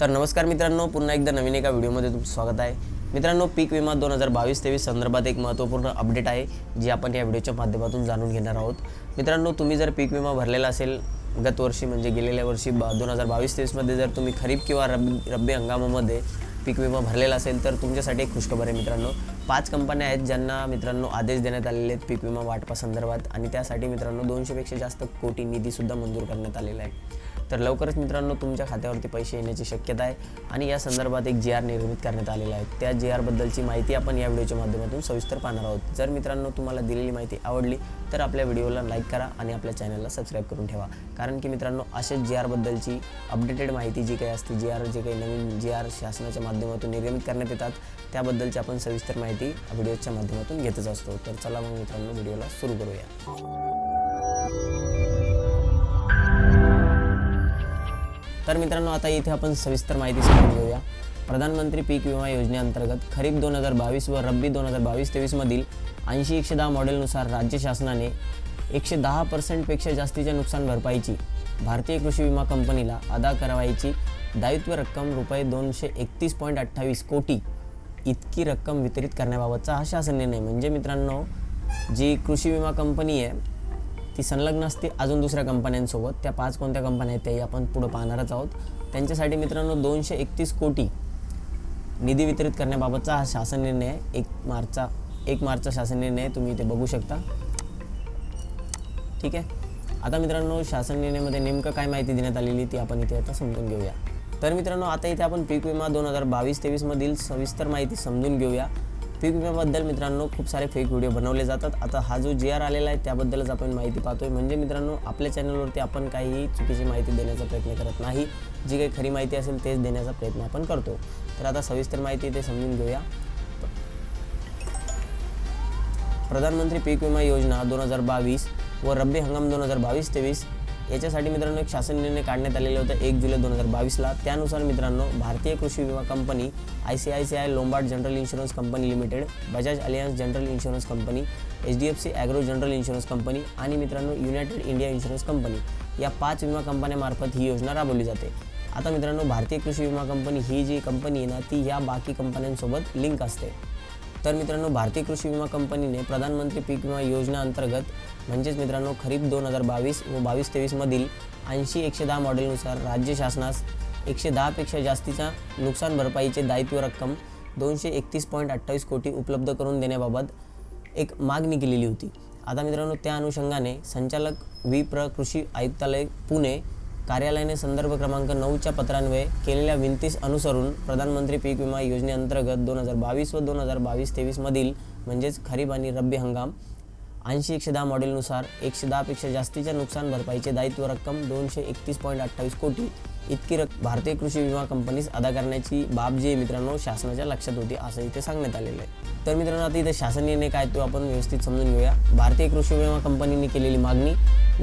तर नमस्कार मित्रांनो, पुन्हा एकदा नवीन एका व्हिडिओमध्ये तुमचं स्वागत आहे. मित्रांनो, पीक विमा 2022-23 संदर्भात एक महत्त्वपूर्ण अपडेट आहे जी आपण या व्हिडिओच्या माध्यमातून जाणून घेणार आहोत. मित्रांनो, तुम्ही जर पीक विमा भरलेला असेल गत वर्षी म्हणजे गेलेल्या वर्षी 2022-23 मध्ये जर तुम्ही खरीप किंवा रब्बी हंगामामध्ये पीक विमा भरलेला असेल तर तुमच्यासाठी एक खुशखबर आहे मित्रांनो. 5 कंपन्या आहेत ज्यांना मित्रांनो आदेश देण्यात आलेले आहेत पीक विमा वाटपासंदर्भात आणि त्यासाठी मित्रांनो 200 पेक्षा जास्त कोटी निधीसुद्धा मंजूर करण्यात आलेला आहे. तर लवकरच मित्रांनो तुमच्या खात्यावरती पैसे येण्याची शक्यता आहे आणि या संदर्भात एक GR निर्मित करण्यात आलेला आहे. त्या GR बद्दलची माहिती आपण या व्हिडिओच्या माध्यमातून सविस्तर पाहणार आहोत. जर मित्रांनो तुम्हाला दिलेली माहिती आवडली तर आपल्या व्हिडिओला लाईक करा आणि आपल्या चॅनलला सबस्क्राईब करून ठेवा. कारण की मित्रांनो असेच GR बद्दलची अपडेटेड माहिती जी काही असते, जे काही नवीन GR शासनाच्या माध्यमातून निर्मित करण्यात येतात त्याबद्दलची आपण सविस्तर माहिती व्हिडिओच्या माध्यमातून घेतच असतो. तर चला मग मित्रांनो व्हिडिओला सुरू करूया. तर मित्रांनो आता इथे आपण सविस्तर माहिती समजून घेऊया. प्रधानमंत्री पीक विमा योजनेअंतर्गत खरीप 2022 व रब्बी 2022-23 मधील 80-110 मॉडेलनुसार राज्य शासनाने 110% पेक्षा जास्तीच्या नुकसान भरपाईची भारतीय कृषी विमा कंपनीला अदा करावयाची दायित्व रक्कम रुपये 231.28 कोटी इतकी रक्कम वितरित करण्याबाबतचा हा शासन निर्णय. म्हणजे मित्रांनो जी कृषी विमा कंपनी आहे ती संलग्न असते अजून दुसऱ्या कंपन्यांसोबत. त्या 5 कोणत्या कंपन्या आहेत त्याही आपण पुढे पाहणारच आहोत. त्यांच्यासाठी मित्रांनो 231 कोटी निधी वितरित करण्याबाबतचा हा शासन निर्णय आहे. 1 मार्चचा शासन निर्णय तुम्ही इथे बघू शकता. ठीक आहे. आता मित्रांनो शासन निर्णयामध्ये नेमकं काय माहिती देण्यात आलेली ती आपण इथे आता समजून घेऊया. तर मित्रांनो आता इथे आपण पीक विमा 2022-23 मधील सविस्तर माहिती समजून घेऊया. पीक विम्याबद्दल मित्रांनो खूप सारे फेक व्हिडिओ बनवले जातात. आता हा जो GR आलेला आहे त्याबद्दलच आपण माहिती पाहतोय. म्हणजे मित्रांनो आपल्या चॅनलवरती आपण काही चुकीची माहिती देण्याचा प्रयत्न करत नाही. जी काही खरी माहिती असेल तेच देण्याचा प्रयत्न आपण करतो. तर आता सविस्तर माहिती ते समजून घेऊया. प्रधानमंत्री पीक विमा योजना 2022 व रब्बी हंगाम 2022-23 याच्यासाठी मित्रांनो एक शासन निर्णय काढण्यात आलेले होते 1 जुलै 2022ला. त्यानुसार मित्रांनो भारतीय कृषी विमा company, ICICI Lombard general insurance company limited, Bajaj Allianz general insurance company, HDFC agro general insurance company आणि मित्रांनो युनायटेड इंडिया इन्शुरन्स कंपनी या 5 विमा कंपन्यांमार्फत ही योजना राबवली जाते. आता मित्रांनो भारतीय कृषी विमा कंपनी ही जी कंपनी आहे ना ती या बाकी कंपन्यांसोबत लिंक असते. तर मित्रांनो भारतीय कृषी विमा कंपनीने प्रधानमंत्री पीक विमा योजना अंतर्गत म्हणजेच मित्रांनो खरीप 2022 व 22-23 मधील 80-110 मॉडेलनुसार राज्य शासनास 110 पेक्षा जास्तीच्या नुकसान भरपाईचे दायित्व रक्कम 231.28 कोटी उपलब्ध करून देण्याबाबत एक मागणी केलेली होती. आता मित्रांनो त्या अनुषंगाने संचालक विप्र कृषी आयुक्तालय पुणे कार्यालयाने संदर्भ क्रमांक 9च्या पत्रान्वये केलेल्या विनंतीस अनुसरून प्रधानमंत्री पीक विमा योजनेअंतर्गत 2022 व 2022-23 मधील म्हणजेच खरीप आणि रब्बी हंगाम 80-110 मॉडेलनुसार 110 पेक्षा जास्तीच्या नुकसान भरपाईचे दायित्व रक्कम 231.28 कोटी इतकी भारतीय कृषी विमा कंपनीस अदा करण्याची बाब जी मित्रांनो शासनाच्या लक्षात होती असं इथे सांगण्यात आलेलं आहे. तर मित्रांनो आता इथे शासन निर्णय काय तो आपण व्यवस्थित समजून घेऊया. भारतीय कृषी विमा कंपनीने केलेली मागणी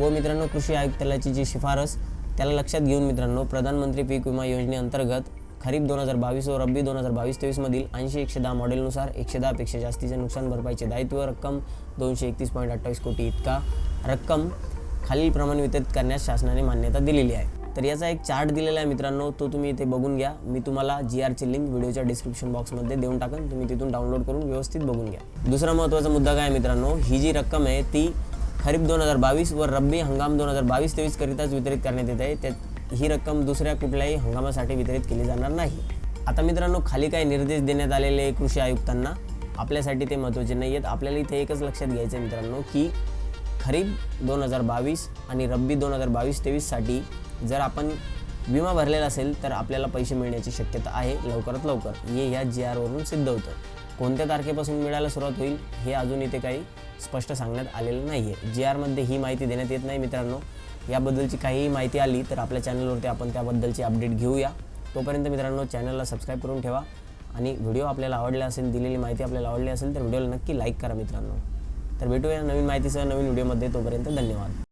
व मित्रांनो कृषी आयुक्तालयाची जी शिफारस त्याला लक्षात घेऊन मित्रांनो प्रधानमंत्री पीक विमा योजनेअंतर्गत खरीप 2022 व रब्बी 2022-23 मधील 80-110 मॉडेलनुसार 110 पेक्षा जास्तीच्या नुकसान भरपाईचे दायित्व रक्कम 231.28 कोटी इतका रक्कम खालीलप्रमाणे वितरित करण्यास शासनाने मान्यता दिलेली आहे. तर याचा एक चार्ट दिलेला आहे मित्रांनो, तो तुम्ही इथे बघून घ्या. मी तुम्हाला GRची लिंक व्हिडिओच्या डिस्क्रिप्शन बॉक्समध्ये देऊन टाकेन, तुम्ही तिथून डाउनलोड करून व्यवस्थित बघून घ्या. दुसरा महत्त्वाचा मुद्दा काय मित्रांनो, ही जी रक्कम आहे ती खरीप 2022 व रब्बी हंगाम 2022-23 करिताच वितरित करण्यात येत आहे. त्यात ही रक्कम दुसऱ्या कुठल्याही हंगामासाठी वितरित केली जाणार नाही. आता मित्रांनो खाली काही निर्देश देण्यात आलेले कृषी आयुक्तांना आपल्यासाठी ते महत्त्वाचे नाही आहेत. आपल्याला इथे एकच लक्षात घ्यायचं आहे मित्रांनो की खरीप 2022 आणि रब्बी 2022-23 साठी जर आपण विमा भरलेला असेल तर आपल्याला पैसे मिळण्याची शक्यता आहे लवकरात लवकर. हे ह्या GR वरून सिद्ध होतं. कोणत्या तारखेपासून मिळायला सुरुवात होईल हे अजून इथे काही स्पष्ट सांगण्यात आलेलं नाही आहे. GRमध्ये ही माहिती देण्यात येत नाही मित्रांनो. याबद्दलची काहीही माहिती आली तर आपल्या चॅनलवरती आपण त्याबद्दलची अपडेट घेऊया. तोपर्यंत मित्रांनो चॅनलला सबस्क्राईब करून ठेवा आणि व्हिडिओ आपल्याला आवडला असेल, दिलेली माहिती आपल्याला आवडली असेल तर व्हिडिओला नक्की लाईक करा मित्रांनो. तर भेटूया नवीन माहितीसह नवीन व्हिडिओमध्ये. तोपर्यंत धन्यवाद.